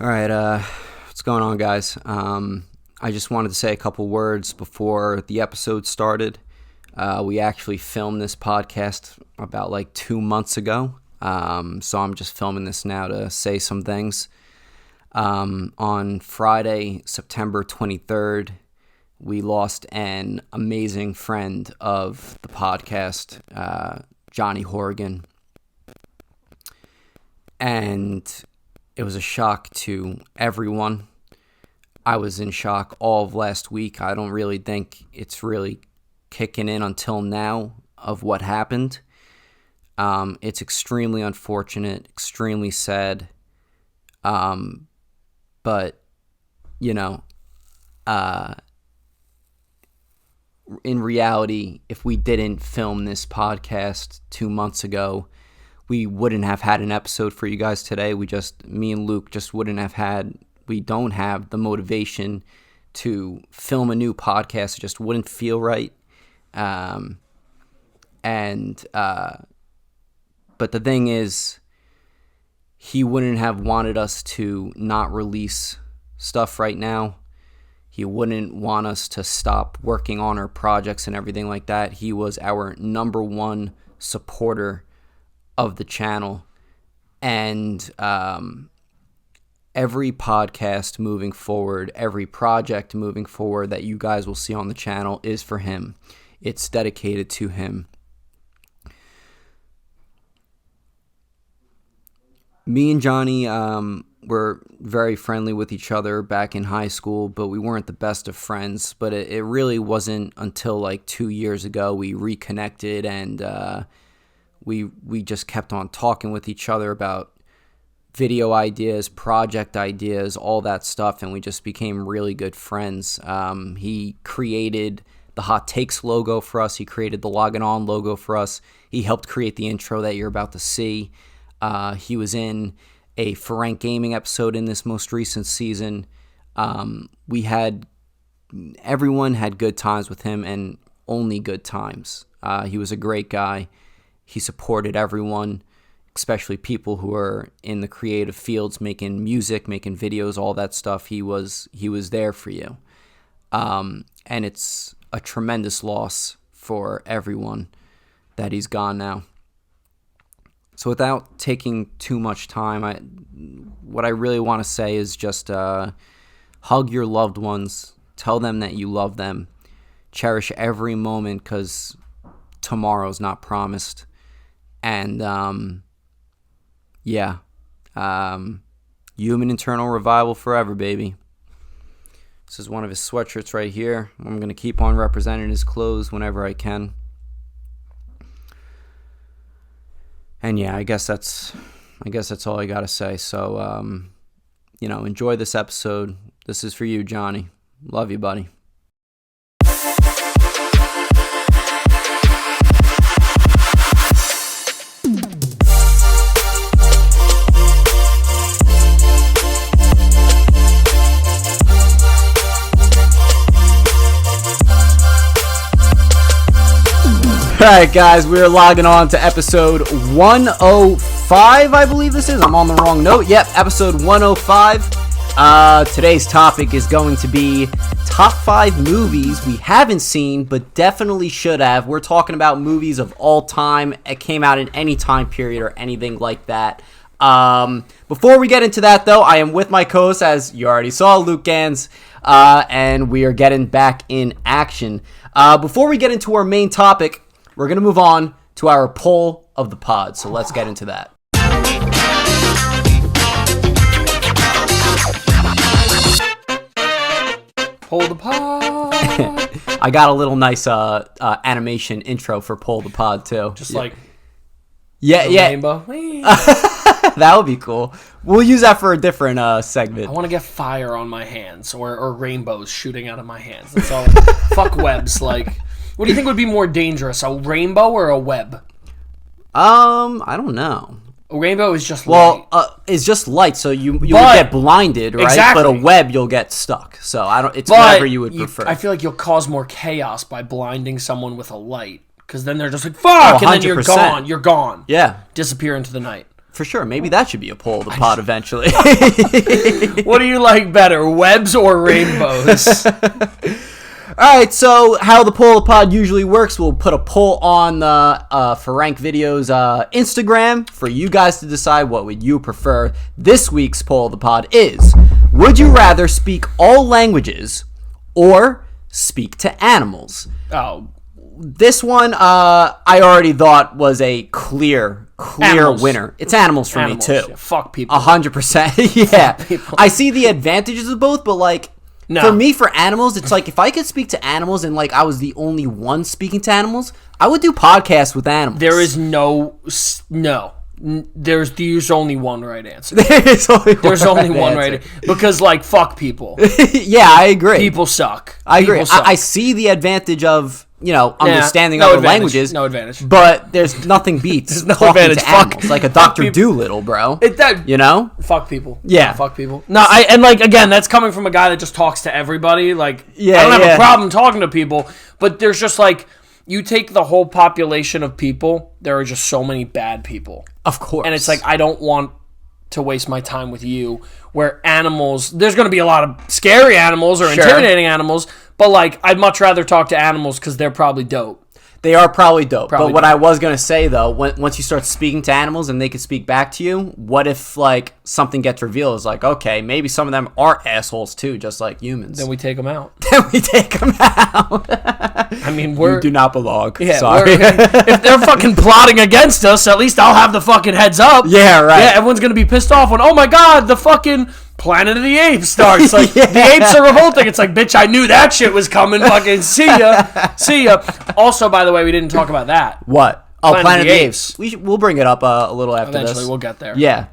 All right, what's going on, guys? I just wanted to say a couple words before the episode started. We actually filmed this podcast about 2 months ago, so I'm just filming this now to say some things. On Friday, September 23rd, we lost an amazing friend of the podcast, Johnny Horgan, and it was a shock to everyone. I was in shock all of last week. I don't really think it's really kicking in until now of what happened. It's extremely unfortunate, extremely sad. But, in reality, if we didn't film this podcast 2 months ago, we wouldn't have had an episode for you guys today. Me and Luke just we don't have the motivation to film a new podcast. It just wouldn't feel right. But the thing is, he wouldn't have wanted us to not release stuff right now. He wouldn't want us to stop working on our projects and everything like that. He was our number one supporter of the channel, and every podcast moving forward, every project moving forward that you guys will see on the channel is for him. It's dedicated to him. Me and Johnny were very friendly with each other back in high school, but we weren't the best of friends. But it really wasn't until 2 years ago we reconnected, and we just kept on talking with each other about video ideas, project ideas, all that stuff, and we just became really good friends. He created the Hot Takes logo for us. He created the Loggin On logo for us. He helped create the intro that you're about to see. He was in a For Rank Gaming episode in this most recent season. Everyone had good times with him, and only good times. He was a great guy. He supported everyone, especially people who are in the creative fields, making music, making videos, all that stuff. He was there for you. And it's a tremendous loss for everyone that he's gone now. So without taking too much time, what I really want to say is just hug your loved ones. Tell them that you love them. Cherish every moment, because tomorrow's not promised. And, human internal revival forever, baby. This is one of his sweatshirts right here. I'm going to keep on representing his clothes whenever I can. And yeah, I guess that's all I got to say. So, enjoy this episode. This is for you, Johnny. Love you, buddy. Alright, guys, we're logging on to episode 105, I believe this is. I'm on the wrong note. Yep, episode 105. Today's topic is going to be top 5 movies we haven't seen, but definitely should have. We're talking about movies of all time. It came out in any time period or anything like that. Before we get into that, though, I am with my co-host, as you already saw, Luke Gans, and we are getting back in action. Before we get into our main topic, we're going to move on to our poll of the pod, so let's get into that. Poll the pod. I got a little nice animation intro for poll the pod, too. Just like rainbow. That would be cool. We'll use that for a different segment. I want to get fire on my hands, or rainbows shooting out of my hands. That's all. Fuck webs. What do you think would be more dangerous, a rainbow or a web? I don't know. A rainbow is just light. It's just light, so you would get blinded, right? Exactly. But a web, you'll get stuck. So it's whatever you would prefer. I feel like you'll cause more chaos by blinding someone with a light, because then they're just like, fuck, and then you're gone. You're gone. Yeah. Disappear into the night. for sure. Maybe that should be a poll of the pod eventually. What do you like better, webs or rainbows? All right, so how the poll of the pod usually works, we'll put a poll on the For Rank Videos Instagram for you guys to decide what would you prefer. This week's poll of the pod is, would you rather speak all languages or speak to animals? Oh, this one I already thought was a clear Animals. winner. It's animals for animals. me too. Yeah, fuck people. 100%. Yeah. I see the advantages of both, but like, No. for me, for animals, it's like if I could speak to animals and like I was the only one speaking to animals, I would do podcasts with animals. There is no. There's only one right answer. There's only one right because like fuck people. Yeah, I agree. People suck. I agree. People suck. I see the advantage of understanding no other advantage. languages. No advantage. But there's nothing beats There's no talking advantage. to Fuck. animals, like a Dr. people. Doolittle, bro. You know? Fuck people. Yeah. Fuck people. No, and like again, that's coming from a guy that just talks to everybody. Like, Yeah, I don't have yeah. a problem talking to people, but there's just like you take the whole population of people, there are just so many bad people. Of course. And it's like I don't want to waste my time with you. Where animals, there's going to be a lot of scary animals or intimidating animals, but like I'd much rather talk to animals because they're probably dope. They are probably dope. Probably but what dope. I was going to say, though, once you start speaking to animals and they can speak back to you, what if, like, something gets revealed? It's like, okay, maybe some of them are assholes, too, just like humans. Then we take them out. Then we take them out. I mean, You do not belong. Yeah, Sorry. if they're fucking plotting against us, at least I'll have the fucking heads up. Yeah, right. Yeah, everyone's gonna be pissed off when, oh my god, the fucking Planet of the Apes starts. Like, Yeah. the apes are revolting. It's like, bitch, I knew that shit was coming. Fucking see ya. See ya. Also, by the way, we didn't talk about that. What? Oh, Planet of the Apes. We'll bring it up a little after Eventually, this. we'll get there. Yeah.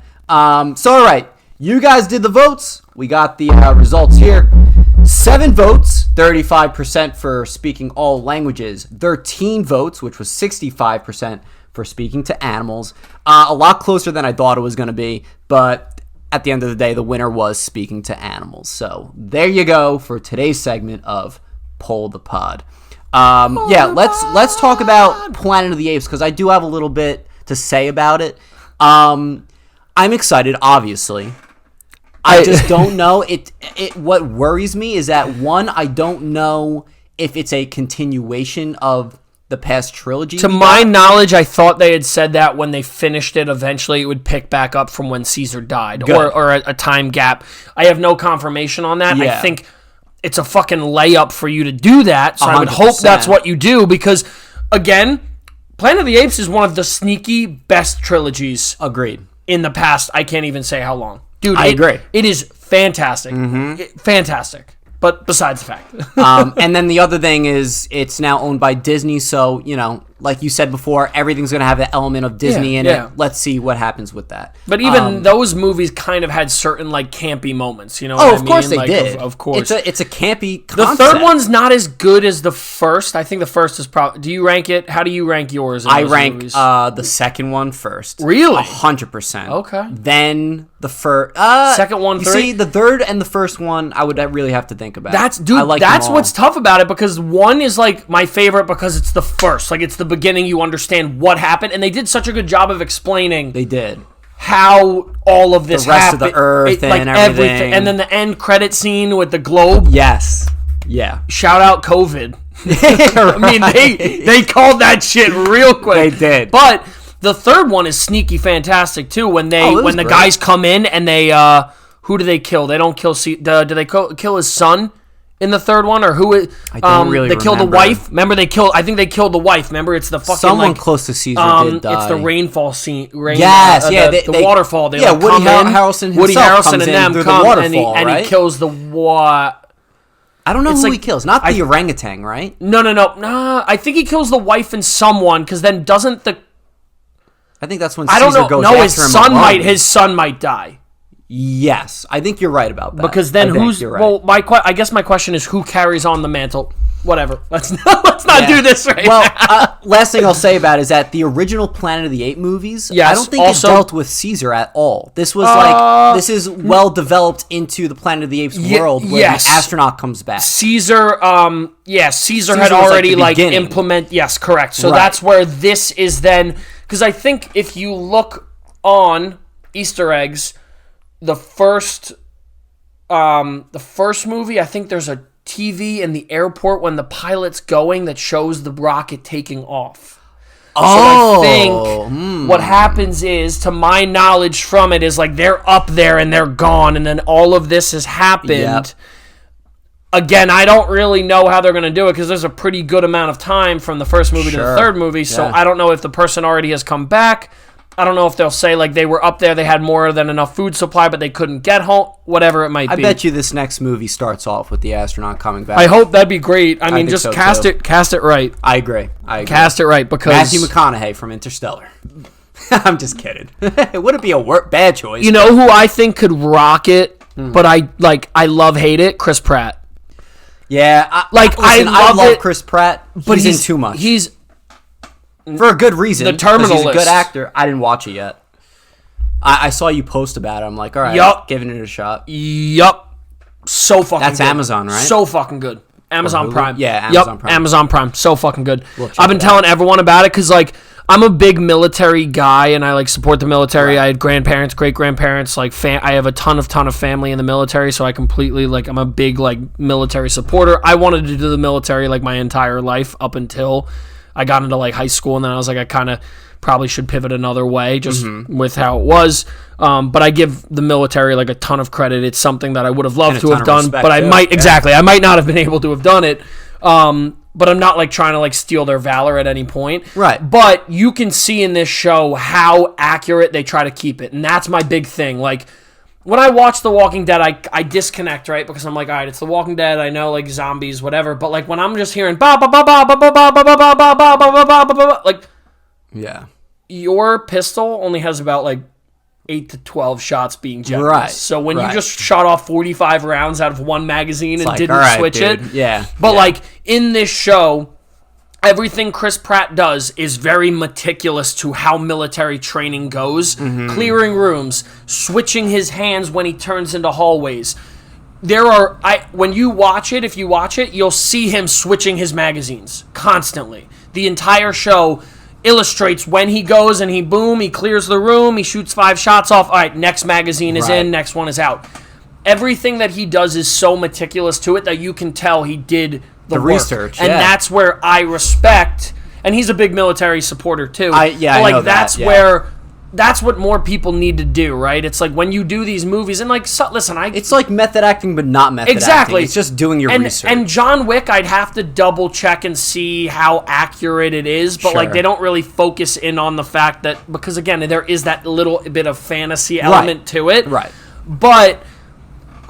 So, all right. You guys did the votes. We got the results here. 7 votes, 35% for speaking all languages. 13 votes, which was 65% for speaking to animals. A lot closer than I thought it was going to be, but at the end of the day, the winner was speaking to animals. So there you go for today's segment of Poll the Pod. Let's talk about Planet of the Apes because I do have a little bit to say about it. I'm excited, obviously. I just don't know. What worries me is that, one, I don't know if it's a continuation of the past trilogy. To my knowledge, I thought they had said that when they finished it, eventually it would pick back up from when Caesar died, Good. or a time gap. I have no confirmation on that. Yeah. I think it's a fucking layup for you to do that, so I would hope 100%. that's what you do, because, again, Planet of the Apes is one of the sneaky best trilogies Agreed. in the past. I can't even say how long. Dude, I agree. It is fantastic. Fantastic. But besides the fact. And then the other thing is it's now owned by Disney, so, like you said before, everything's going to have an element of Disney in it. Let's see what happens with that. But even those movies kind of had certain, like, campy moments, you know Oh, what I of mean? course they Like, did. Of course. It's a campy The concept. third one's not as good as the first. I think the first is probably... Do you rank it? How do you rank yours in I those rank movies? the second one first. Really? 100%. Okay. Then the first... Second one, you three? see, the third and the first one, I would really have to think about. That's I like them that's all. what's tough about it, because one is like my favorite because it's the first, like it's the beginning, you understand what happened, and they did such a good job of explaining They did. how all of this The rest of happened, the Earth like and everything. and then the end credit scene with the globe. Yes. Yeah. Shout out COVID. I mean, they called that shit real quick. They did. But the third one is sneaky fantastic too. When it was the great. guys come in and they who do they kill? They don't kill. Do they kill his son in the third one, or who? I don't really They kill the remember. wife. Remember they kill. I think they killed the wife. Remember it's the fucking Someone like, close to Caesar did die. It's the rainfall scene. Yes, yeah, The they- waterfall. They yeah, like, Woody come in. Harrelson Woody himself Harrelson comes and in them through the come waterfall, and right? he kills the I don't know it's who like- he kills. Not the orangutan, right? No. I think he kills the wife and someone, because then doesn't the I think that's when I don't Caesar know. goes No, after him. his son might die. Yes, I think you're right about that. Because then I think who's you're right. well? I guess my question is who carries on the mantle. Whatever. Let's not Yeah. do this right Well, now. last thing I'll say about it is that the original Planet of the Apes movies, Yes, I don't think also- it dealt with Caesar at all. This was like this is well developed into the Planet of the Apes world where yes. the astronaut comes back. Caesar Caesar was, like, had already the beginning. implement. Yes, correct. So Right. that's where this is then, because I think if you look On Easter eggs, the first movie, I think there's a TV in the airport when the pilot's going that shows the rocket taking off. Oh, so I think what happens is, to my knowledge from it, is like they're up there and they're gone, and then all of this has happened. Yep. Again, I don't really know how they're going to do it because there's a pretty good amount of time from the first movie to the third movie, so I don't know if the person already has come back. I don't know if they'll say, like, they were up there, they had more than enough food supply, but they couldn't get home, whatever it might be. I bet you this next movie starts off with the astronaut coming back. I hope that'd be great. I mean, just so cast it right. I agree. Cast it right, because... Matthew McConaughey from Interstellar. I'm just kidding. It wouldn't be a bad choice. You know who I think could rock it, but I love-hate it? Chris Pratt. Yeah. I love Chris Pratt, but he's in too much. For a good reason. The Terminal He's a List. good actor. I didn't watch it yet. I saw you post about it. I'm like, all right, giving it a shot. Yup. So fucking That's good. Amazon, right? So fucking good. Amazon Prime. Yeah, Amazon Prime. Amazon Prime. So fucking good. I've been telling everyone about it because, like, I'm a big military guy and I, like, support the military. Right. I had grandparents, great-grandparents. Like, I have a ton of family in the military, so I completely, like, I'm a big, like, military supporter. I wanted to do the military, like, my entire life up until I got into, like, high school, and then I was like, I kind of probably should pivot another way just with how it was. But I give the military, like, a ton of credit. It's something that I would have loved to have done, but I might not have been able to have done it. But I'm not, like, trying to, like, steal their valor at any point. Right. But you can see in this show how accurate they try to keep it, and that's my big thing. Like, when I watch The Walking Dead, I disconnect, right? Because I'm like, all right, it's The Walking Dead. I know, like, zombies, whatever. But, like, when I'm just hearing ba ba ba ba ba ba ba ba ba ba ba ba ba ba ba ba, like, yeah, your pistol only has about, like, 8 to 12 shots being generous. Right. So when you just shot off 45 rounds out of one magazine and didn't switch it, but like, in this show, everything Chris Pratt does is very meticulous to how military training goes. Clearing rooms, switching his hands when he turns into hallways. When you watch it, if you watch it, you'll see him switching his magazines constantly. The entire show illustrates when he goes and he clears the room, he shoots 5 shots off. All right, next magazine is in, next one is out. Everything that he does is so meticulous to it that you can tell he did the work. Research, and that's where I respect. And he's a big military supporter too. I know that's where. That's what more people need to do, right? It's like when you do these movies, and, like, it's like method acting, but not method acting. It's just doing your research. And John Wick, I'd have to double check and see how accurate it is, but like, they don't really focus in on the fact that, because again, there is that little bit of fantasy element to it, right? But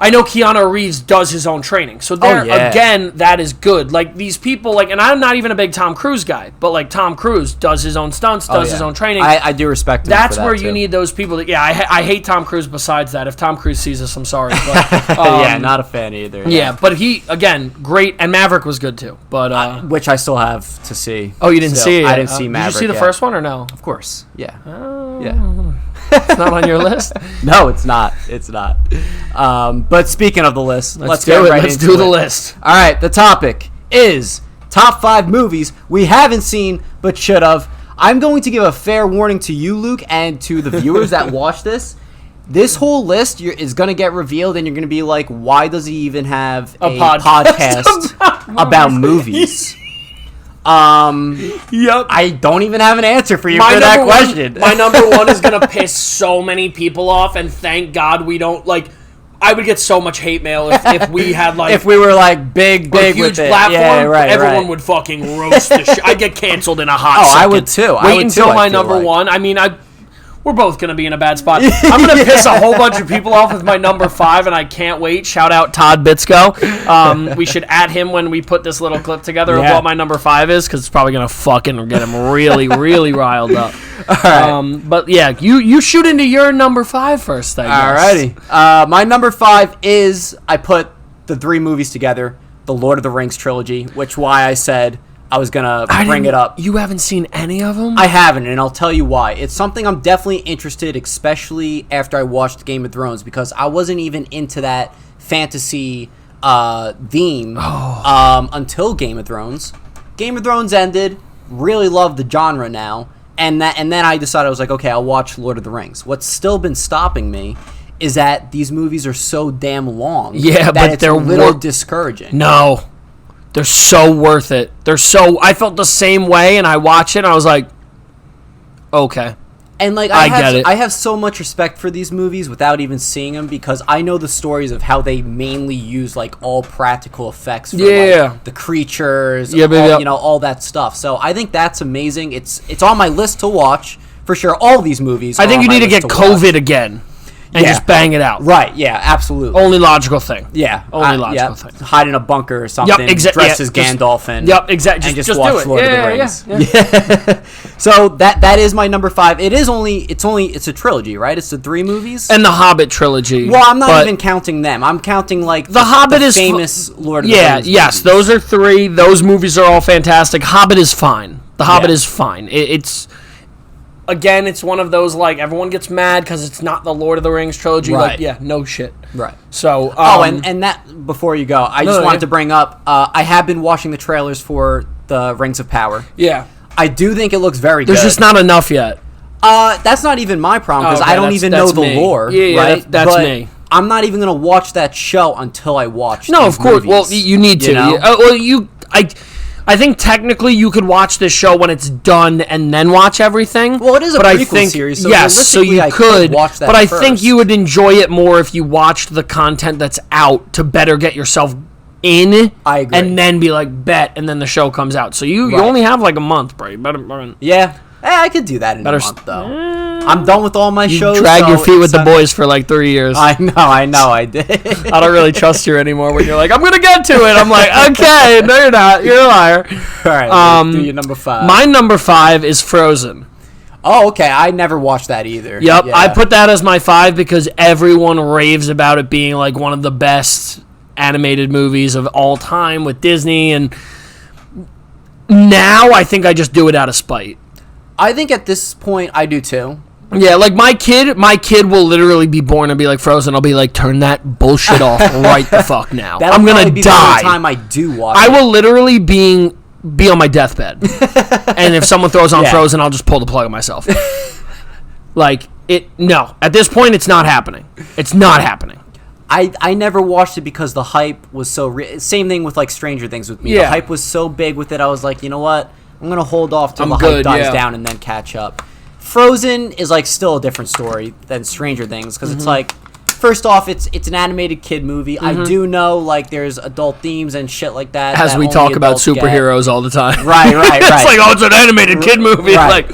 I know Keanu Reeves does his own training. So again, that is good. Like, these people, like, and I'm not even a big Tom Cruise guy, but, like, Tom Cruise does his own stunts, does his own training. I do respect him. That's for that where too. You need those people. I hate Tom Cruise besides that. If Tom Cruise sees us, I'm sorry. But, not a fan either. Yeah, but he, again, great. And Maverick was good too. But which I still have to see. Oh, you didn't see it? I didn't see Maverick. Did you see the first one or no? Of course. Yeah. Yeah. It's not on your list? No, it's not. It's not. But speaking of the list, let's do get it. right Let's into do it. the list. All right, the topic is top 5 movies we haven't seen but should have. I'm going to give a fair warning to you, Luke, and to the viewers that watch this. This whole list is going to get revealed, and you're going to be like, why does he even have a podcast about movies? Yep. I don't even have an answer for you for that question. My number 1 is going to piss so many people off, and thank God we don't, like, I would get so much hate mail if we had, like... if we were, like, big huge with it. platform, yeah, right, everyone would fucking roast the shit. I'd get canceled in a hot second. I would too. Wait until my number 1. I mean, we're both going to be in a bad spot. I'm going to piss a whole bunch of people off with my number 5, and I can't wait. Shout out Todd Bitsko. We should add him when we put this little clip together of what my number 5 is, because it's probably going to fucking get him really, really riled up. All right. But yeah, you shoot into your number 5 first, I guess. Alrighty. My number 5 is, I put the 3 movies together, the Lord of the Rings trilogy, which why I said I was going to bring it up. You haven't seen any of them? I haven't, and I'll tell you why. It's something I'm definitely interested, especially after I watched Game of Thrones, because I wasn't even into that fantasy theme until Game of Thrones. Game of Thrones ended. Really love the genre now. And then I decided, I was like, okay, I'll watch Lord of the Rings. What's still been stopping me is that these movies are so damn long. Yeah, but it's a little discouraging. No. They're so worth it. I felt the same way, and I watched it, and I was like, okay. And like I have so much respect for these movies without even seeing them, because I know the stories of how they mainly use like all practical effects for like, the creatures, all that stuff. So I think that's amazing. It's on my list to watch for sure. All these movies. I think you need to get COVID again and just bang it out. Right, yeah, absolutely. Only logical thing. Yeah. Only logical thing. Hide in a bunker or something, dress as Gandalf and just watch Lord of the Rings. Yeah. So that is my number 5. It's a trilogy, right? It's the 3 movies. And the Hobbit trilogy. Well, I'm not even counting them. I'm counting like the Hobbit is famous Lord of the Rings. Yes, those are 3. Those movies are all fantastic. Hobbit is fine. The Hobbit is fine. It's again, it's one of those, like, everyone gets mad because it's not the Lord of the Rings trilogy. Right. Like, no shit. Right. So, and that, before you go, I just wanted to bring up, I have been watching the trailers for the Rings of Power. Yeah. I do think it looks very good. There's just not enough yet. That's not even my problem, because I don't even know the lore. Yeah, right? That's me. I'm not even going to watch that show until I watch No, these of course. movies, well, you need to. I think technically you could watch this show when it's done and then watch everything. Well, it is a prequel series, so so you could watch that but I first. think you would enjoy it more if you watched the content that's out to better get yourself in. I agree. And then be like, bet, and then the show comes out. So you only have like a month, bro. You better. Yeah. I could do that in a month, though. I'm done with all my shows. Drag your feet with the boys for like 3 years. I know, I did. I don't really trust you anymore when you're like, I'm going to get to it. I'm like, okay, no, you're not. You're a liar. All right, do your number 5. My number 5 is Frozen. Oh, okay. I never watched that either. Yep, yeah. I put that as my 5 because everyone raves about it being like one of the best animated movies of all time with Disney, and now I think I just do it out of spite. I think at this point I do too. Yeah, like my kid will literally be born and be like Frozen. I'll be like, turn that bullshit off right the fuck now. I'm gonna die. The only time I do watch I will literally be on my deathbed, and if someone throws on Frozen, I'll just pull the plug on myself. Like no. At this point, it's not happening. It's not happening. I never watched it because the hype was so same thing with like Stranger Things with me. Yeah. The hype was so big with it. I was like, you know what? I'm going to hold off till the hype dies down and then catch up. Frozen is like still a different story than Stranger Things, because it's like, first off, it's an animated kid movie. I do know like there's adult themes and shit like that. As we talk about superheroes all the time. Right. It's like, oh, it's an animated kid movie. Right.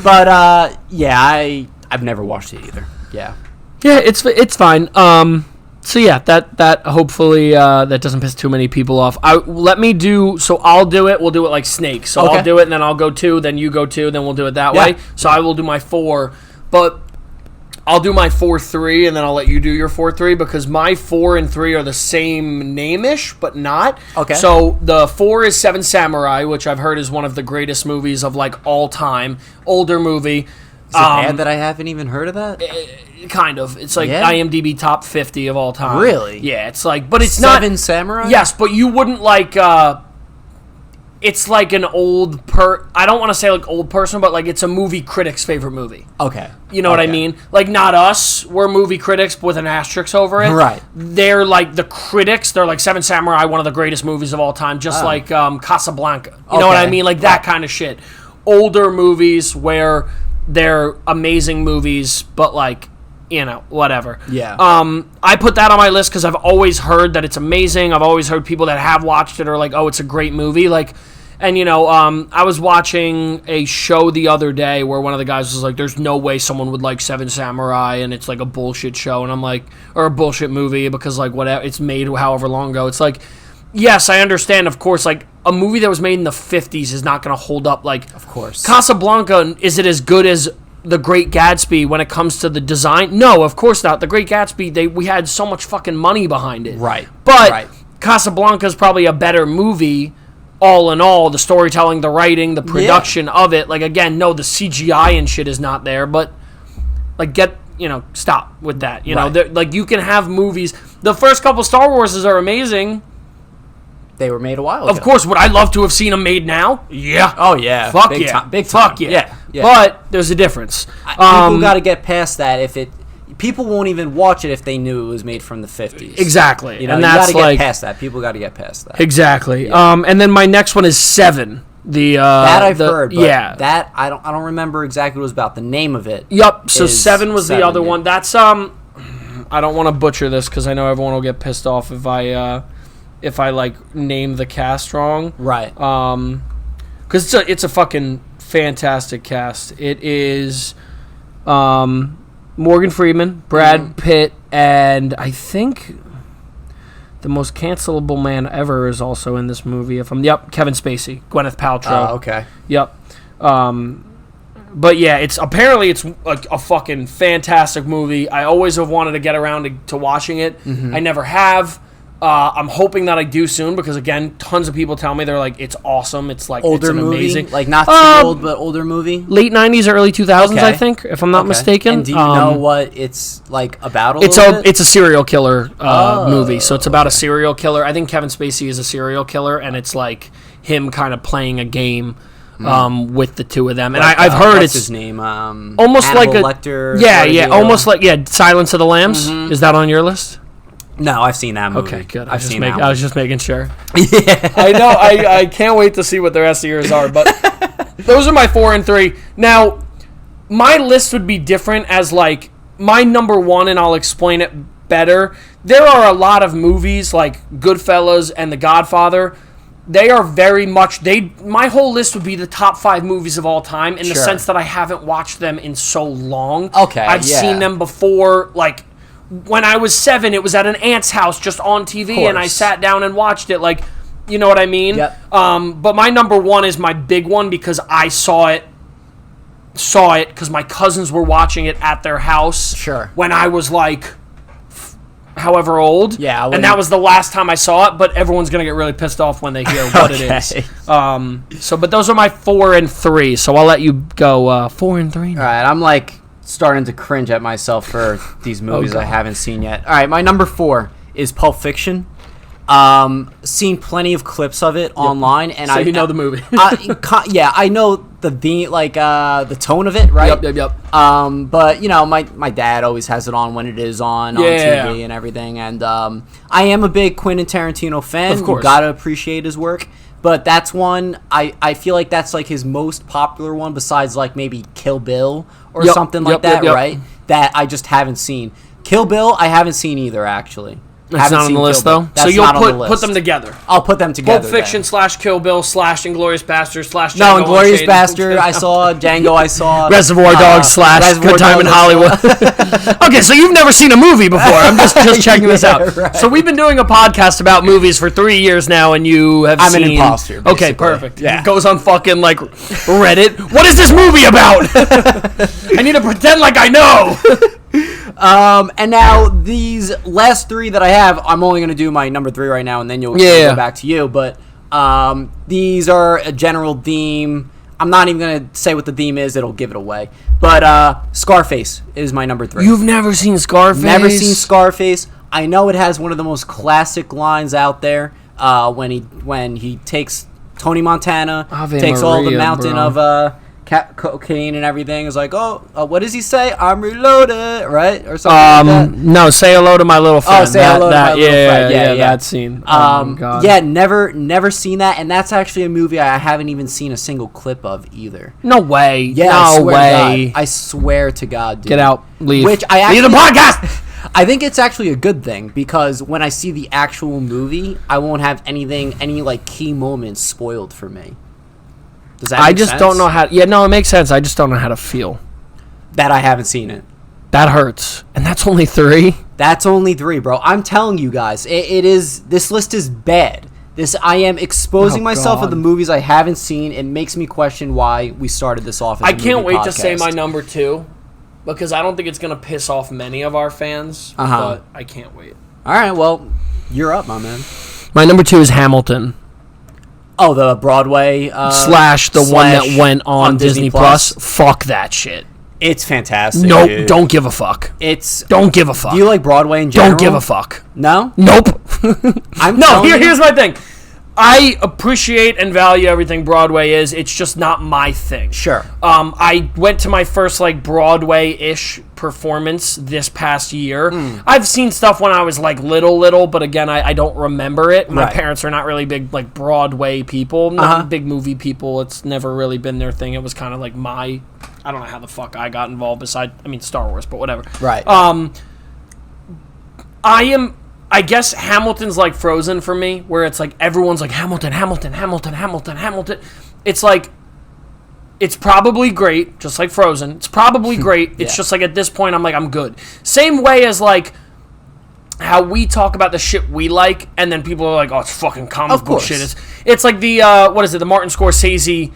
But I've never watched it either. Yeah. Yeah, it's fine. So yeah, that hopefully that doesn't piss too many people off. I'll do it. We'll do it like snakes. So I'll do it, and then I'll go 2, then you go 2, then we'll do it that way. So I will do my 4, but I'll do my 4-3, and then I'll let you do your 4-3, because my 4 and 3 are the same name-ish, but not. Okay. So the 4 is Seven Samurai, which I've heard is one of the greatest movies of like all time. Older movie. Is it bad that I haven't even heard of that? Kind of. It's like IMDb top 50 of all time. Really? Yeah, it's like, but it's Seven Samurai? Yes, but you wouldn't like, it's like an old I don't want to say like old person, but like it's a movie critic's favorite movie. Okay. You know what I mean? Like, not us, we're movie critics with an asterisk over it. Right. They're like the critics, they're like Seven Samurai, one of the greatest movies of all time, just like Casablanca. You know what I mean? Like that kind of shit. Older movies where they're amazing movies, but like, you know, whatever. Yeah. I put that on my list because I've always heard that it's amazing. I've always heard people that have watched it are like, oh, it's a great movie. Like, and you know, I was watching a show the other day where one of the guys was like, there's no way someone would like Seven Samurai, and it's like a bullshit show. And I'm like, or a bullshit movie, because like whatever, it's made however long ago. It's like, yes, I understand, of course, like a movie that was made in the 50s is not going to hold up. Like, of course. Casablanca, is it as good as The Great Gatsby when it comes to the design? No, of course not. The Great Gatsby, we had so much fucking money behind it. Right. But Casablanca is probably a better movie, all in all. The storytelling, the writing, the production of it. Like, again, no, the CGI and shit is not there, but like, stop with that. You know, like, you can have movies. The first couple Star Warses are amazing. They were made a while ago. Of course, would I love to have seen them made now? Yeah. Oh, yeah. Fuck big yeah. Time, big Fuck time. yeah. but there's a difference. People got to get past that. People won't even watch it if they knew it was made from the 50s. Exactly. And that's got to get past that. People got to get past that. Exactly. Yeah. And then my next one is Seven. That I've heard, but that I don't remember exactly what it was about. The name of it. Yep. So Seven was the other one. That's I don't want to butcher this because I know everyone will get pissed off if I like name the cast wrong. Right. Because it's a fucking fantastic cast. It is Morgan Freeman, Brad Pitt, and I think the most cancelable man ever is also in this movie. Kevin Spacey, Gwyneth Paltrow. Oh, okay. Yep. But yeah, it's a fucking fantastic movie. I always have wanted to get around to watching it. Mm-hmm. I never have. I'm hoping that I do soon because, again, tons of people tell me they're like, it's awesome. It's like older it's an movie, amazing, like not too old, but older movie. Late 90s, early 2000s, okay. I think, if I'm not mistaken. And do you know what it's like about? It's a serial killer movie. So it's about a serial killer. I think Kevin Spacey is a serial killer, and it's like him kind of playing a game. With the two of them, and I've heard it's his name, almost Hannibal like Lecter, almost like Silence of the Lambs. Mm-hmm. Is that on your list? No, I've seen that movie. Okay, good. I was just making sure. Yeah, I know. I can't wait to see what the rest of yours are, but those are my 4 and 3. Now, my list would be different as like my number 1, and I'll explain it better. There are a lot of movies like Goodfellas and The Godfather. They are very much my whole list would be the top 5 movies of all time in the sense that I haven't watched them in so long. Okay, I've seen them before. Like when I was 7, it was at an aunt's house just on TV, and I sat down and watched it. Like, you know what I mean? Yep. But my number 1 is my big one because I saw it because my cousins were watching it at their house. Sure. When I was like however old. Yeah. And that was the last time I saw it, but everyone's going to get really pissed off when they hear what it is. But those are my 4 and 3, so I'll let you go 4 and 3 now. All right, I'm like starting to cringe at myself for these movies I haven't seen yet. All right, my number 4 is Pulp Fiction. Seen plenty of clips of it online, and so you know the movie. I know the tone of it, right? Yep. But you know, my dad always has it on when it is on TV and everything, and I am a big Quentin Tarantino fan. Of course, you gotta appreciate his work. But that's one I feel like that's like his most popular one, besides like maybe Kill Bill or something like that, right? That I just haven't seen. Kill Bill, I haven't seen either, actually. That's not on the list, though? So you'll put them together. I'll put them together. Pulp Fiction / Kill Bill / Inglourious Basterds / Django No, Inglourious Bastard, I saw. Django, I saw. Reservoir Dogs / Good Time in Hollywood. Okay, so you've never seen a movie before. I'm just checking this out. Right. So we've been doing a podcast about movies for 3 years now, and you have seen... I'm an imposter, basically. Okay, perfect. Yeah. It goes on fucking, like, Reddit. What is this movie about? I need to pretend like I know. And now these last 3 that I have, I'm only going to do my number 3 right now, and then you'll go back to you. But these are a general theme. I'm not even going to say what the theme is. It'll give it away. But Scarface is my number 3. You've never seen Scarface? Never seen Scarface. I know it has one of the most classic lines out there when he takes Tony Montana, takes all the mountain of... cocaine and everything is like, what does he say? I'm reloaded, right? Or something like that. No, say hello to my little friend. Oh, say hello to my little friend. Yeah, that scene. Oh my God. Yeah, never seen that, and that's actually a movie I haven't even seen a single clip of either. No way. Yeah, no way. I swear to God, dude. Get out. Leave. Leave the podcast! I think it's actually a good thing, because when I see the actual movie, I won't have any like key moments spoiled for me. Does that make sense? Don't know how... Yeah, no, it makes sense. I just don't know how to feel. That I haven't seen it. That hurts. And that's only 3? That's only 3, bro. I'm telling you guys, it is... This list is bad. I am exposing myself to the movies I haven't seen. It makes me question why we started this off as a movie podcast. I can't wait to say my number 2, because I don't think it's going to piss off many of our fans, but I can't wait. All right, well, you're up, my man. My number 2 is Hamilton. Oh, the Broadway... the one that went on Disney Plus. Fuck that shit. It's fantastic. Nope, dude. Don't give a fuck. Don't give a fuck. Do you like Broadway in general? Don't give a fuck. No? Nope. Here's my thing. I appreciate and value everything Broadway is. It's just not my thing. Sure. I went to my first like Broadway-ish performance this past year. I've seen stuff when I was like little, but again, I don't remember it. My parents are not really big like Broadway people, not big movie people. It's never really been their thing. It was kind of like I don't know how the fuck I got involved Star Wars, but whatever. Right. I guess Hamilton's like Frozen for me, where it's like everyone's like Hamilton. It's like, it's probably great, just like Frozen. It's probably great. It's just like at this point, I'm like, I'm good. Same way as like how we talk about the shit we like, and then people are like, oh, it's fucking comic book shit. It's like the, what is it, the Martin Scorsese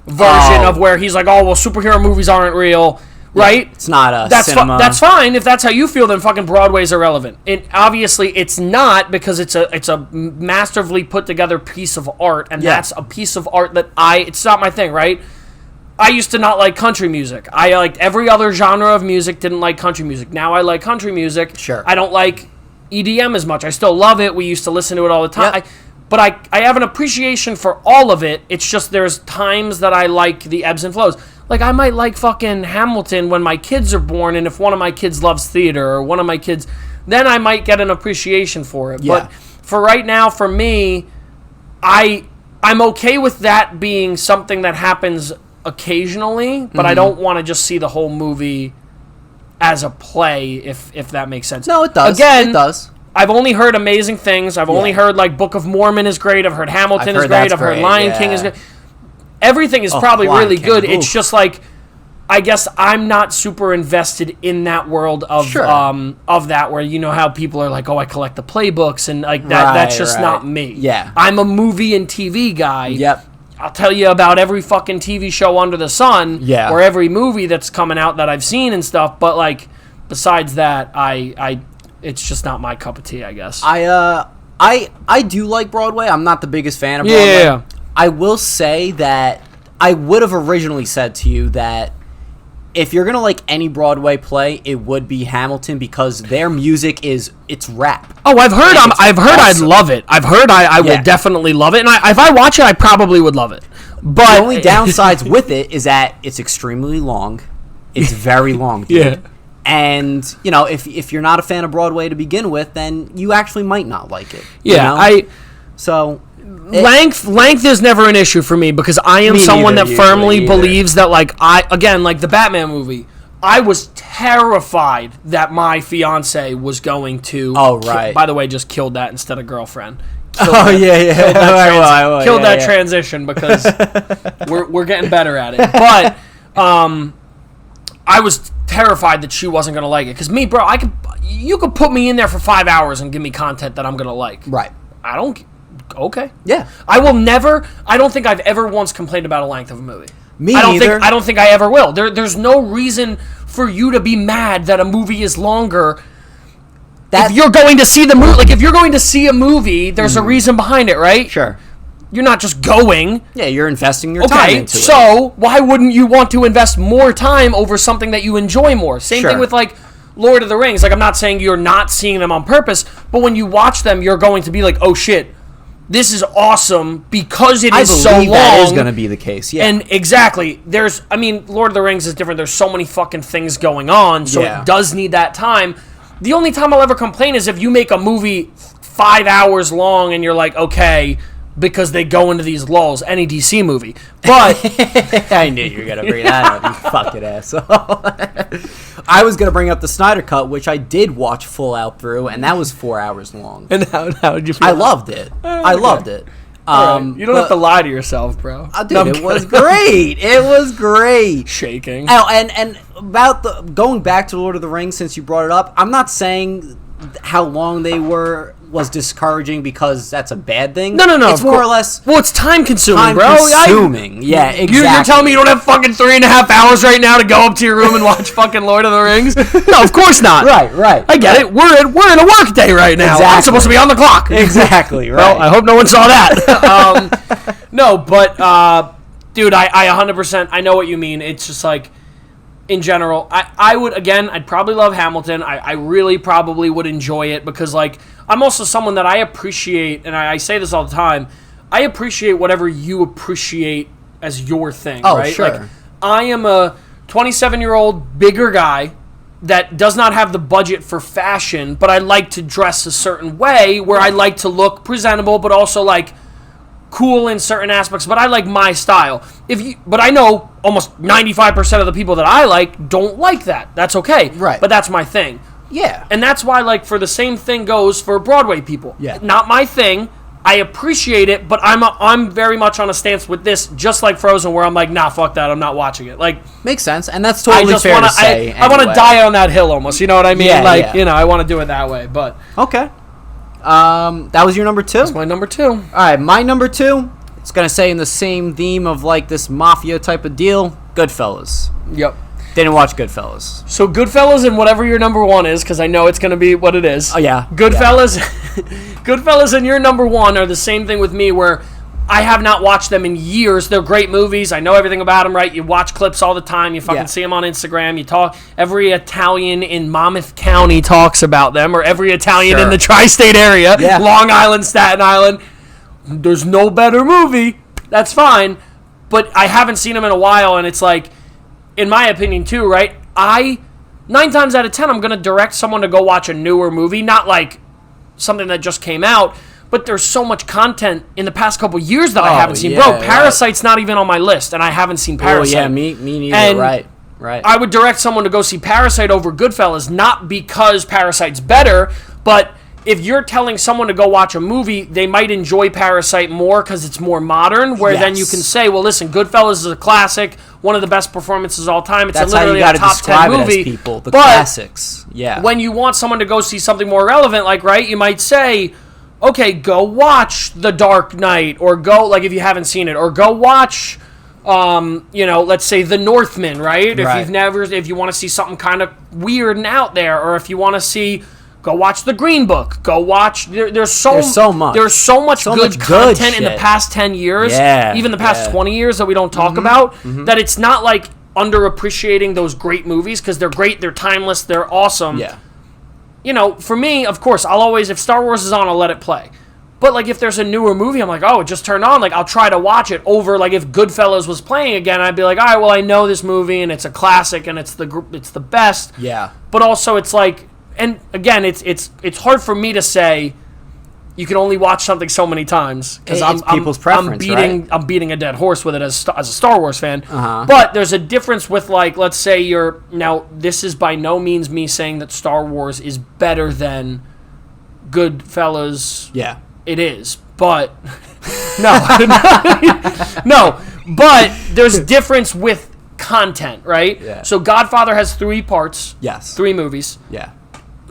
version of where he's like, oh, well, superhero movies aren't real. Right? It's not a cinema. That's fine. If that's how you feel, then fucking Broadway's irrelevant. Obviously, it's not, because it's a masterfully put together piece of art, and that's a piece of art that it's not my thing, right? I used to not like country music. I liked every other genre of music, didn't like country music. Now I like country music. Sure. I don't like EDM as much. I still love it. We used to listen to it all the time. Yep. But I have an appreciation for all of it. It's just there's times that I like the ebbs and flows. Like, I might like fucking Hamilton when my kids are born, and if one of my kids loves theater, or one of my kids, then I might get an appreciation for it. Yeah. But for right now, for me, I'm okay with that being something that happens occasionally, but I don't want to just see the whole movie as a play, if that makes sense. No, it does. Again, it does. I've only heard amazing things. I've only heard, like, Book of Mormon is great. I've heard Hamilton is great. I've heard Lion King is good. Everything is probably really good. Oof. It's just like, I guess I'm not super invested in that world of that, where you know how people are like, oh, I collect the playbooks and like that. That's just not me. Yeah, I'm a movie and TV guy. Yep. I'll tell you about every fucking TV show under the sun. Yeah. Or every movie that's coming out that I've seen and stuff. But like, besides that, it's just not my cup of tea, I guess. I do like Broadway. I'm not the biggest fan of Broadway. Yeah. I will say that I would have originally said to you that if you're gonna like any Broadway play, it would be Hamilton, because their music it's rap. Oh, I've heard I'd love it. I've heard I would definitely love it, and if I watch it, I probably would love it. But the only downsides with it is that it's extremely long. It's very long, dude. Yeah. And, you know, if you're not a fan of Broadway to begin with, then you actually might not like it. Yeah, you know? Length is never an issue for me, because I am someone that firmly believes that, like, like the Batman movie, I was terrified that my fiance was going to by the way, just killed that instead of girlfriend. Killed that transition, because we're getting better at it. But I was terrified that she wasn't going to like it, because me, bro, you could put me in there for 5 hours and give me content that I'm going to like. Right. Okay. Yeah. I don't think I've ever once complained about a length of a movie. Me neither. I don't think I ever will. There's no reason for you to be mad that a movie is longer. If you're going to see the movie, like if you're going to see a movie, there's a reason behind it, right? Sure. You're not just going. Yeah, you're investing your time into it. So why wouldn't you want to invest more time over something that you enjoy more? Same thing with like Lord of the Rings. Like, I'm not saying you're not seeing them on purpose, but when you watch them, you're going to be like, oh shit, this is awesome because it is so long. I believe that is going to be the case, yeah. And exactly, Lord of the Rings is different. There's so many fucking things going on, so it does need that time. The only time I'll ever complain is if you make a movie 5 hours long and you're like, okay, because they go into these lulls, any DC movie. But I knew you were going to bring that up, you fucking asshole. I was going to bring up the Snyder Cut, which I did watch full out through, and that was 4 hours long. And how did you feel? I loved it. I loved it. You don't have to lie to yourself, bro. Dude, it was great. It was great. Shaking. Oh, and about going back to Lord of the Rings, since you brought it up, I'm not saying how long they was discouraging because that's a bad thing. No. It's more or less... Well, it's time-consuming, bro. Time-consuming, yeah, exactly. You're telling me you don't have fucking 3.5 hours right now to go up to your room and watch fucking Lord of the Rings? No, of course not. Right. I get it. We're in a work day right now. Exactly. I'm supposed to be on the clock. Exactly, right. Well, I hope no one saw that. No, but, dude, I 100%, I know what you mean. It's just like... In general, I'd probably love Hamilton. I really probably would enjoy it because, like, I'm also someone that I appreciate, and I say this all the time, I appreciate whatever you appreciate as your thing, Oh, right? sure. Like, I am a 27-year-old bigger guy that does not have the budget for fashion, but I like to dress a certain way where I like to look presentable, but also like cool in certain aspects. But I like my style. But I know almost 95% of the people that I like don't like that. That's okay. Right. But that's my thing. Yeah. And that's why, like, for the same thing goes for Broadway people. Yeah. Not my thing. I appreciate it, but I'm very much on a stance with this, just like Frozen, where I'm like, nah, fuck that, I'm not watching it. Like, makes sense, and that's totally fair to say. I want to anyway. die on that hill almost. You know what I mean? Yeah, like, yeah. you know, I want to do it that way. But Okay. That was your number 2? that's my number 2. All right, my number 2. It's gonna say in the same theme of like this mafia type of deal. Goodfellas. Yep. Didn't watch Goodfellas. So Goodfellas and whatever your number 1 is, because I know it's going to be what it is. Oh yeah. Goodfellas, Goodfellas and your number 1 are the same thing with me, where I have not watched them in years. They're great movies. I know everything about them, right? You watch clips all the time. You fucking see them on Instagram. You talk. Every Italian in Monmouth County talks about them, or every Italian in the tri-state area, Long Island, Staten Island. There's no better movie. That's fine. But I haven't seen them in a while, and it's like, in my opinion too, right? 9 times out of 10, I'm going to direct someone to go watch a newer movie, not like something that just came out, but there's so much content in the past couple years that I haven't seen. Bro, Parasite's not even on my list, and I haven't seen Parasite. Oh yeah, me neither. And right. I would direct someone to go see Parasite over Goodfellas, not because Parasite's better, but if you're telling someone to go watch a movie, they might enjoy Parasite more because it's more modern, where then you can say, well, listen, Goodfellas is a classic, one of the best performances of all time. It's literally a top 10 movie. People, the but classics. Yeah. when you want someone to go see something more relevant, like, right, you might say, okay, go watch The Dark Knight, or go, like, if you haven't seen it, or go watch, let's say The Northman, right? If you want to see something kind of weird and out there, or if you want to see, go watch The Green Book. Go watch. There's so much. There's so much good content in the past 10 years, even the past 20 years that we don't talk about. That it's not like underappreciating those great movies, because they're great. They're timeless. They're awesome. Yeah. You know, for me, of course, I'll always, if Star Wars is on, I'll let it play. But like, if there's a newer movie, I'm like, oh, it just turned on. Like, I'll try to watch it over. Like, if Goodfellas was playing again, I'd be like, all right, well, I know this movie and it's a classic and it's the best. Yeah. But also, it's like. And again, it's hard for me to say you can only watch something so many times, because It's people's preference, I'm beating a dead horse with it as a Star Wars fan. Uh-huh. But there's a difference with, like, let's say this is by no means me saying that Star Wars is better than Goodfellas. Yeah. It is, but no, but there's difference with content, right? Yeah. So Godfather has 3 parts. Yes. 3 movies. Yeah.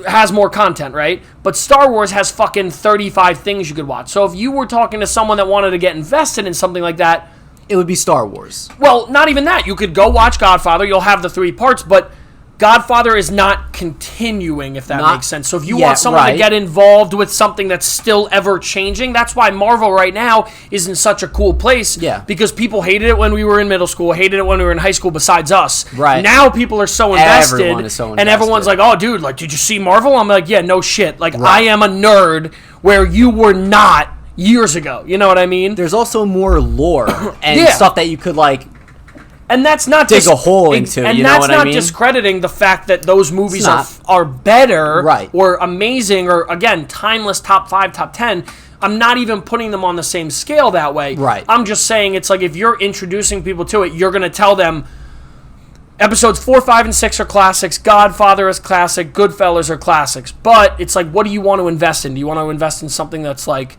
Has more content, right? But Star Wars has fucking 35 things you could watch. So if you were talking to someone that wanted to get invested in something like that, It would be Star Wars. well, not even that. You could go watch Godfather. You'll have the 3 parts, but Godfather is not continuing, if that makes sense. So if you want someone to get involved with something that's still ever changing, that's why Marvel right now is in such a cool place. Yeah. Because people hated it when we were in middle school, hated it when we were in high school besides us. Right. Now people are so invested. Everyone is so And invested. everyone's like, oh, dude, like, did you see Marvel? I'm like, yeah, no shit. Like, I am a nerd where you were not years ago. You know what I mean? There's also more lore and stuff that you could, like, and that's not dig a hole into, and you know that's what I not mean? discrediting the fact that those movies It's are better, Right. or amazing, or again, timeless, top 5, top 10. I'm not even putting them on the same scale that way. Right. I'm just saying, it's like, if you're introducing people to it, you're going to tell them episodes 4, 5, and 6 are classics, Godfather is classic, Goodfellas are classics. But it's like, what do you want to invest in? Do you want to invest in something that's like,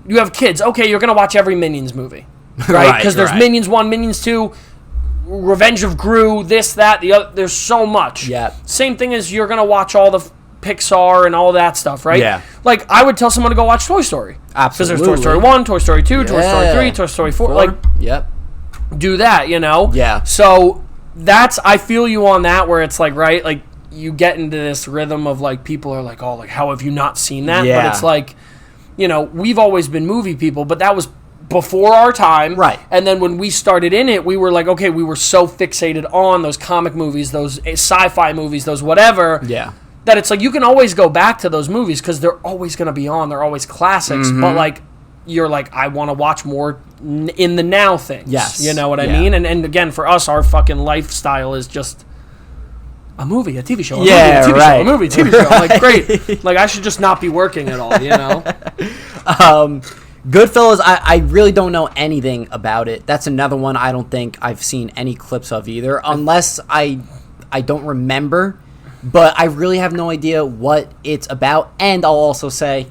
you have kids, okay, you're going to watch every Minions movie, right? Because there's Minions 1, Minions 2, Revenge of Gru, this, that, the other. There's so much. Yeah. Same thing as you're going to watch all the Pixar and all that stuff, right? Yeah. Like, I would tell someone to go watch Toy Story. Absolutely. Because there's Toy Story 1, Toy Story 2, Toy Story 3, Toy Story 4. Like, yep. do that, you know? Yeah. So, I feel you on that, where it's like, right? Like, you get into this rhythm of, like, people are like, oh, like, how have you not seen that? Yeah. But it's like, you know, we've always been movie people, but that was before our time. Right. And then when we started in it, we were like, okay, we were so fixated on those comic movies, those sci-fi movies, those whatever. Yeah. That it's like, you can always go back to those movies because they're always going to be on. They're always classics. Mm-hmm. But, like, you're like, I want to watch more in the now things. Yes. You know what I mean? And again, for us, our fucking lifestyle is just a movie, a TV show, a movie, a TV show, a movie, TV show. I'm like, great. Like, I should just not be working at all, you know? Goodfellas, I really don't know anything about it. That's another one I don't think I've seen any clips of either, unless I don't remember. But I really have no idea what it's about. And I'll also say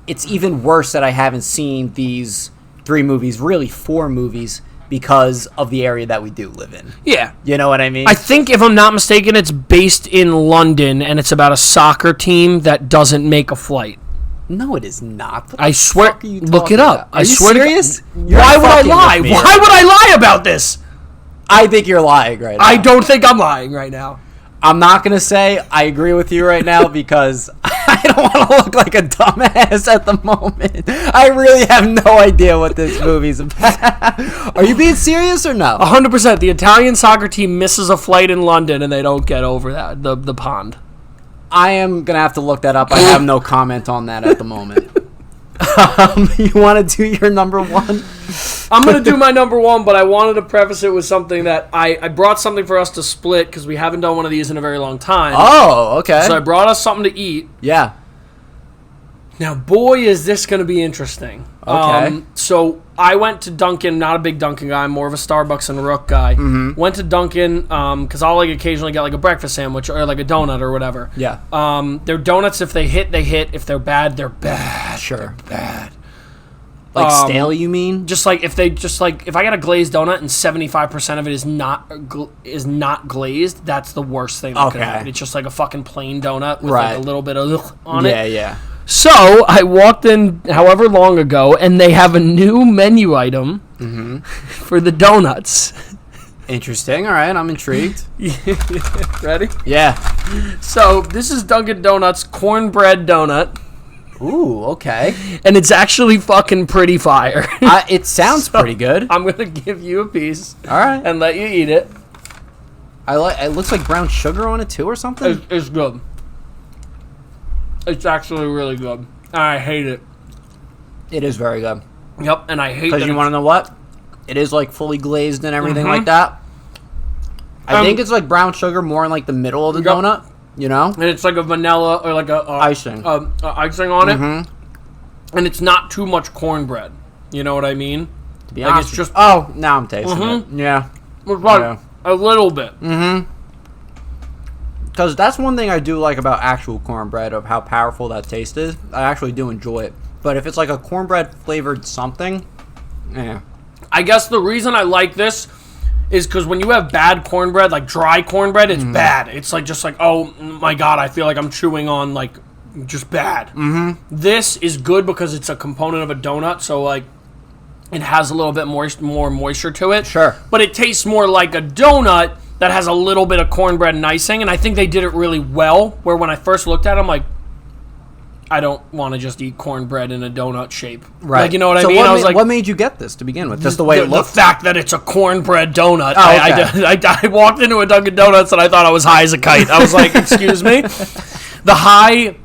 it's even worse that I haven't seen these 3 movies, really 4 movies, because of the area that we do live in. Yeah. You know what I mean? I think, if I'm not mistaken, it's based in London, and it's about a soccer team that doesn't make a flight. No, it is not. I swear. Look it up. Are you serious? Why would I lie? Why would I lie about this? I think you're lying right now. I don't think I'm lying right now. I'm not going to say I agree with you right now because I don't want to look like a dumbass at the moment. I really have no idea what this movie's about. Are you being serious or no? 100%. The Italian soccer team misses a flight in London and they don't get over that, the pond. I am going to have to look that up. I have no comment on that at the moment. You want to do your number 1? I'm going to do my number 1, but I wanted to preface it with something that I brought something for us to split because we haven't done one of these in a very long time. Oh, okay. So I brought us something to eat. Yeah. Now, boy, is this going to be interesting. Okay. So I went to Dunkin, not a big Dunkin guy, I'm more of a Starbucks and Rook guy. Mm-hmm. Went to Dunkin because I'll like occasionally get like a breakfast sandwich or like a donut or whatever. Yeah. Their donuts, if they hit, they hit. If they're bad, they're bad. Sure. They're bad. Like stale, you mean? Just like if I get a glazed donut and 75% of it is not glazed, that's the worst thing that could happen. It's just like a fucking plain donut with like a little bit of on it. Yeah, yeah. So I walked in however long ago, and they have a new menu item for the donuts. Interesting. All right, I'm intrigued. Ready? Yeah. So this is Dunkin' Donuts cornbread donut. Ooh, okay. And it's actually fucking pretty fire. It sounds pretty good. I'm gonna give you a piece. All right. And let you eat it. It looks like brown sugar on it too, or something. It's good. It's actually really good. I hate it. It is very good. Yep, and I hate because you want to know what? It is like fully glazed and everything like that. I think it's like brown sugar more in like the middle of the donut. You know, and it's like a vanilla or like a icing on it, and it's not too much cornbread. You know what I mean? To be honest, it's just now I'm tasting it. Yeah, it's like a little bit. Because that's one thing I do like about actual cornbread, of how powerful that taste is. I actually do enjoy it. But if it's like a cornbread flavored something, I guess the reason I like this is because when you have bad cornbread, like dry cornbread, it's bad. It's like just like, oh my god, I feel like I'm chewing on like just bad. This is good because it's a component of a donut, so like it has a little bit more moisture to it. Sure. But it tastes more like a donut that has a little bit of cornbread and icing, and I think they did it really well, where when I first looked at it, I'm like, I don't want to just eat cornbread in a donut shape. Right. Like, you know what I mean? I was like, what made you get this to begin with? Just the way it looked? The fact that it's a cornbread donut. Oh, okay. I walked into a Dunkin' Donuts and I thought I was high as a kite. I was like, excuse me? The high...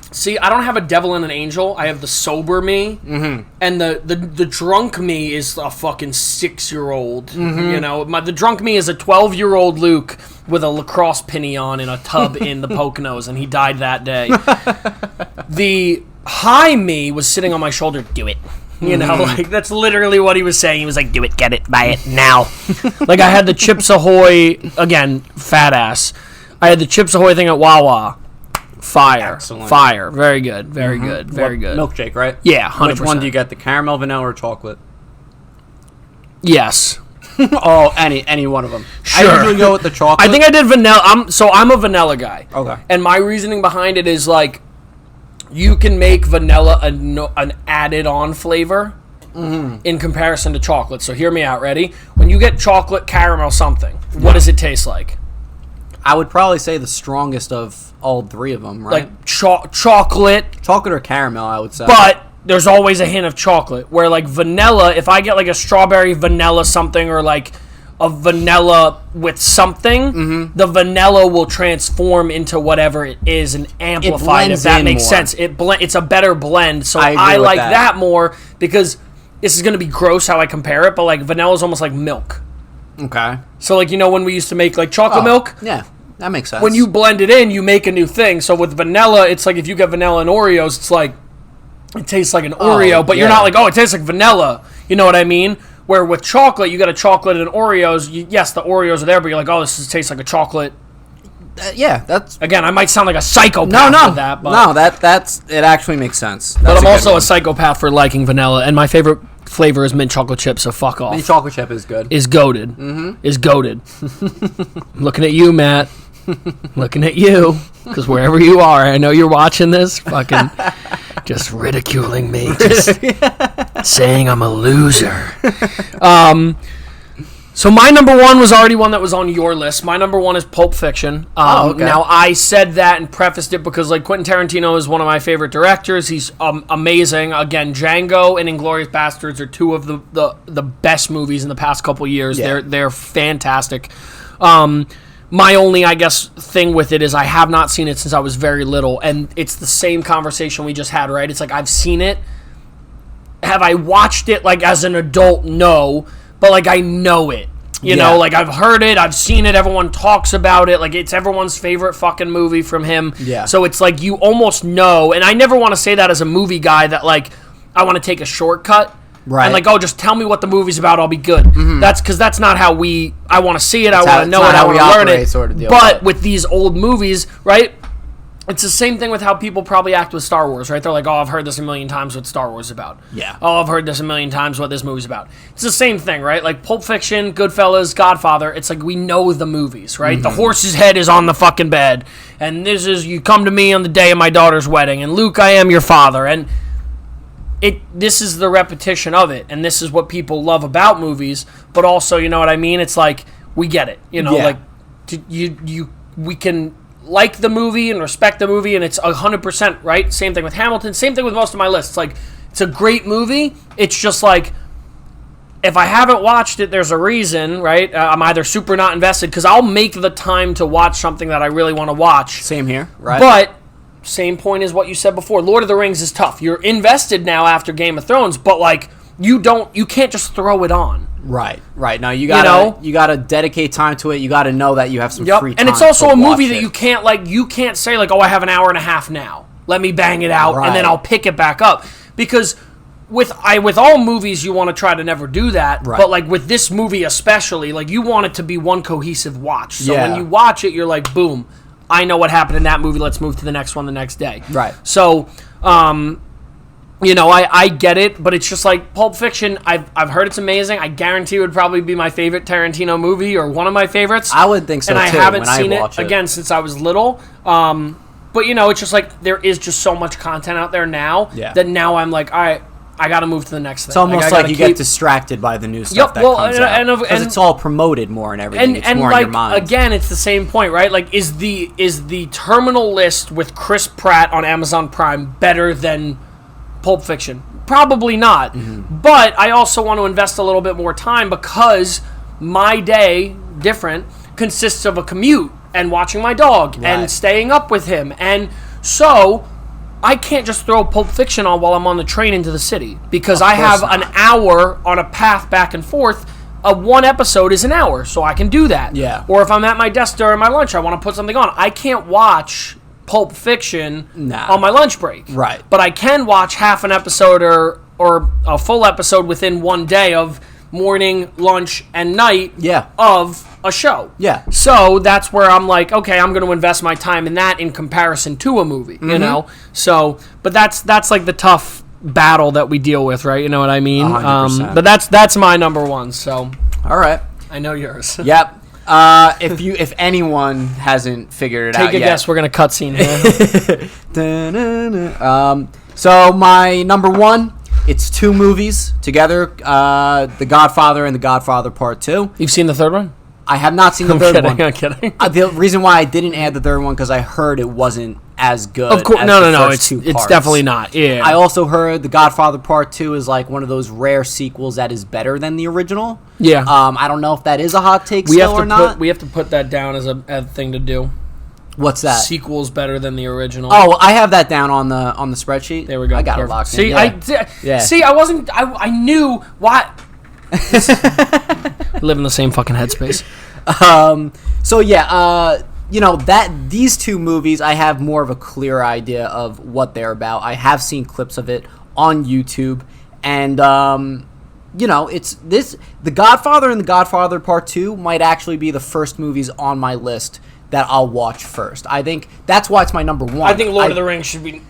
See, I don't have a devil and an angel. I have the sober me. And the drunk me is a fucking 6-year-old. You know, the drunk me is a 12-year-old Luke with a lacrosse penny on in a tub in the Poconos, and he died that day. The high me was sitting on my shoulder. Do it. You know, like, that's literally what he was saying. He was like, do it, get it, buy it, now. Like, I had the Chips Ahoy, again, fat ass. I had the Chips Ahoy thing at Wawa. Fire. Excellent. Fire. Very good. Very good. Very good. Milkshake, right? Yeah, 100%. Which one do you get? The caramel, vanilla, or chocolate? Yes. Oh, any one of them. Sure. I usually go with the chocolate. I think I did vanilla. I'm a vanilla guy. Okay. And my reasoning behind it is like, you can make vanilla an added-on flavor in comparison to chocolate. So hear me out. Ready? When you get chocolate, caramel, something, what does it taste like? I would probably say the strongest of all 3 of them, right? Like chocolate. Chocolate or caramel, I would say. But there's always a hint of chocolate. Where like vanilla, if I get like a strawberry vanilla something, or like of vanilla with something, the vanilla will transform into whatever it is and amplify it, if that makes sense. It's a better blend, so I like that more, because this is going to be gross how I compare it, but like vanilla is almost like milk. Okay. So like, you know, when we used to make like chocolate milk? Yeah, that makes sense. When you blend it in, you make a new thing. So with vanilla, it's like if you get vanilla and Oreos, it's like, it tastes like an Oreo, but you're not like, oh, it tastes like vanilla. You know what I mean? Where with chocolate, you got a chocolate and Oreos. Yes, the Oreos are there, but you're like, oh, tastes like a chocolate. Yeah, that's... Again, I might sound like a psychopath with that. But that's it actually makes sense. But I'm also a psychopath for liking vanilla, and my favorite flavor is mint chocolate chip, so fuck off. Mint chocolate chip is good. Is goated. Mm-hmm. Is goated. Looking at you, Matt. Looking at you. Because wherever you are, I know you're watching this, fucking just ridiculing me. Just saying I'm a loser. So my number one was already one that was on your list. My number one is Pulp Fiction. Okay. Now, I said that and prefaced it because like Quentin Tarantino is one of my favorite directors. He's amazing. Again, Django and Inglourious Basterds are two of the best movies in the past couple years. Yeah. They're fantastic. My only, I guess, thing with it is I have not seen it since I was very little, and it's the same conversation we just had, right? It's like I've seen it. Have I watched it like as an adult? No. But, like, I know it, you know? Like, I've heard it, I've seen it, everyone talks about it. Like, it's everyone's favorite fucking movie from him. Yeah. So it's like you almost know, and I never want to say that as a movie guy that, like, I want to take a shortcut. Right. And, like, oh, just tell me what the movie's about, I'll be good. Mm-hmm. Because that's not how I want to see it, I want to know it, I want to learn it. Sort of deal, but with these old movies, right? It's the same thing with how people probably act with Star Wars, right? They're like, oh, I've heard this a million times what Star Wars is about. Yeah. Oh, I've heard this a million times what this movie's about. It's the same thing, right? Like Pulp Fiction, Goodfellas, Godfather, it's like we know the movies, right? Mm-hmm. The horse's head is on the fucking bed, and this is, you come to me on the day of my daughter's wedding, and Luke, I am your father, and this is the repetition of it, and this is what people love about movies, but also, you know what I mean? It's like, we get it, you know, like, we can like the movie and respect the movie, and it's 100%, right? Same thing with Hamilton, same thing with most of my lists. Like, it's a great movie. It's just like, if I haven't watched it, there's a reason, right? I'm either super not invested, because I'll make the time to watch something that I really want to watch. Same here, right? But same point as what you said before. Lord of the Rings is tough. You're invested now after Game of Thrones, but like, you can't just throw it on. Right. No, you gotta dedicate time to it. You gotta know that you have some free time. And it's also a movie that you can't say like, oh, I have an hour and a half now. Let me bang it out, and then I'll pick it back up. Because with all movies, you want to try to never do that. Right. But like with this movie especially, like you want it to be one cohesive watch. So when you watch it, you're like, boom, I know what happened in that movie. Let's move to the next one the next day. Right. So, you know, I get it, but it's just like Pulp Fiction. I've heard it's amazing. I guarantee it would probably be my favorite Tarantino movie, or one of my favorites. I would think so, and I haven't seen it again since I was little. But you know, it's just like there is just so much content out there now that now I'm like, all right, I got to move to the next thing. It's almost like you get distracted by the new stuff that comes out, because it's all promoted more and everything. It's more like, in your mind. Again, it's the same point, right? Like, is the Terminal List with Chris Pratt on Amazon Prime better than Pulp Fiction? Probably not. Mm-hmm. But I also want to invest a little bit more time, because my day, different, consists of a commute and watching my dog and staying up with him. And so I can't just throw Pulp Fiction on while I'm on the train into the city, because I have an hour on a path back and forth. One episode is an hour, so I can do that. Yeah. Or if I'm at my desk during my lunch, I want to put something on. I can't watch Pulp Fiction on my lunch break. Right. But I can watch half an episode or a full episode within one day of morning, lunch, and night of a show. Yeah. So that's where I'm like, okay, I'm going to invest my time in that in comparison to a movie, you know? So, but that's like the tough battle that we deal with, right? You know what I mean? 100%. But that's my number one, so. All right. I know yours. Yep. If anyone hasn't figured it out yet. Take a guess, we're going to cutscene here. So my number one, it's two movies together, The Godfather and The Godfather Part 2. You've seen the third one? I have not seen the third one. I'm kidding. The reason why I didn't add the third one, because I heard it wasn't as good. Of course, as no. the first two It's parts. definitely not. Yeah. I also heard The Godfather Part 2 is like one of those rare sequels that is better than the original. Yeah. I don't know if that is a hot take still or not. We have to put that down as a thing to do. What's that? Sequel's better than the original. Oh, I have that down on the spreadsheet. There we go. I got it Perfect. locked See, in. Yeah. See, I wasn't. I knew what. Live in the same fucking headspace. So yeah, that these two movies, I have more of a clear idea of what they're about. I have seen clips of it on YouTube, and it's this. The Godfather and The Godfather Part 2 might actually be the first movies on my list that I'll watch first. I think that's why it's my number one. I think Lord of the Rings should be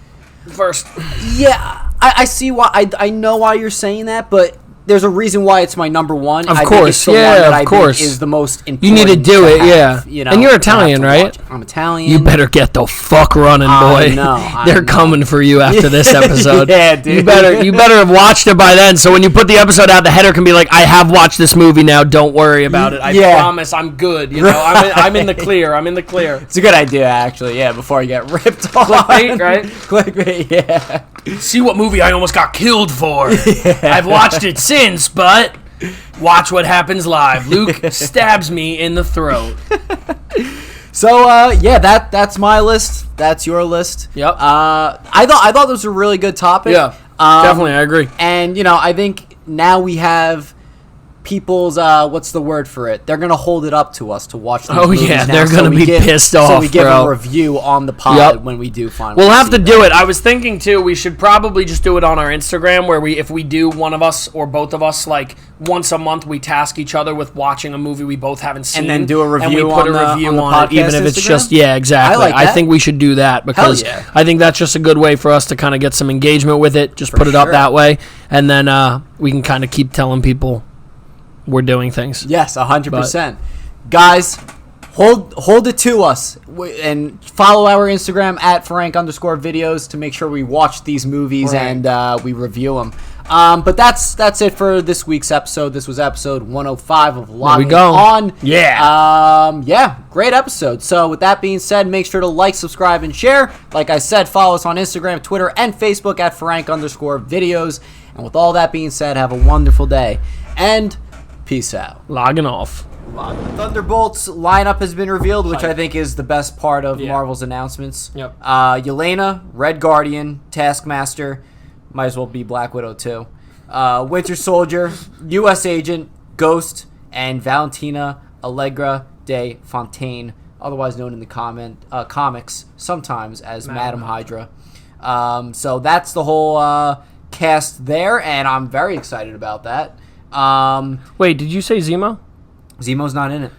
first. Yeah, I see why. I know why you're saying that, but there's a reason why it's my number one. Of I course, think it's the one that I think is the most important. You need to do it, have, yeah. And you're Italian, right? Watch. I'm Italian. You better get the fuck running, boy. I know. They're coming for you after this episode. Yeah, dude. You better have watched it by then, so when you put the episode out, the header can be like, "I have watched this movie now. Don't worry about it. I promise, I'm good. I'm in the clear. I'm in the clear." It's a good idea, actually. Yeah, before you get ripped off. Clickbait, right? Clickbait. Yeah. See what movie I almost got killed for. I've watched it since, but watch what happens live. Luke stabs me in the throat. So that's my list. That's your list. Yep. I thought this was a really good topic. Yeah. Definitely, I agree. And I think now we have people's what's the word for it? They're gonna hold it up to us to watch. These movies now, they're gonna be pissed off. So we give bro. a review on the pod when we do finally. We'll have to do it. I was thinking too. We should probably just do it on our Instagram, where if we do one of us or both of us, like once a month, we task each other with watching a movie we both haven't seen, and then do a review. And we put a review on it, even if it's Instagram? just exactly. I think we should do that because I think that's just a good way for us to kind of get some engagement with it. Just put it up that way, and then we can kind of keep telling people we're doing things. Yes, 100%. Guys, hold it to us and follow our Instagram at Frank_videos to make sure we watch these movies and we review them. But that's it for this week's episode. This was episode 105 of Loggin On. Yeah. Great episode. So with that being said, make sure to like, subscribe, and share. Like I said, follow us on Instagram, Twitter, and Facebook at Frank_videos. And with all that being said, have a wonderful day. And peace out. Logging off. Thunderbolts lineup has been revealed, which I think is the best part of Marvel's announcements. Yep. Yelena, Red Guardian, Taskmaster, might as well be Black Widow too. Winter Soldier, U.S. Agent, Ghost, and Valentina Allegra de Fontaine, otherwise known in the comics sometimes as Madam Hydra. So that's the whole cast there, and I'm very excited about that. Wait, did you say Zemo? Zemo's not in it.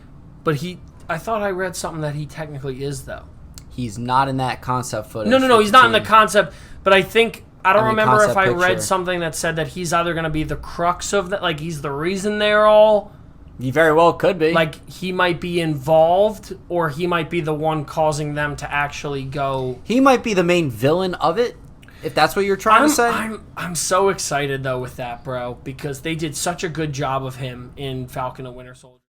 But I thought I read something that he technically is, though. He's not in that concept footage. No, he's not in the concept, but I don't remember if I read picture. Something that said that he's either going to be the crux of that, like he's the reason they're all... He very well could be. Like, he might be involved, or he might be the one causing them to actually go... He might be the main villain of it. If that's what you're trying to say. I'm so excited, though, with that, bro, because they did such a good job of him in Falcon and Winter Soldier.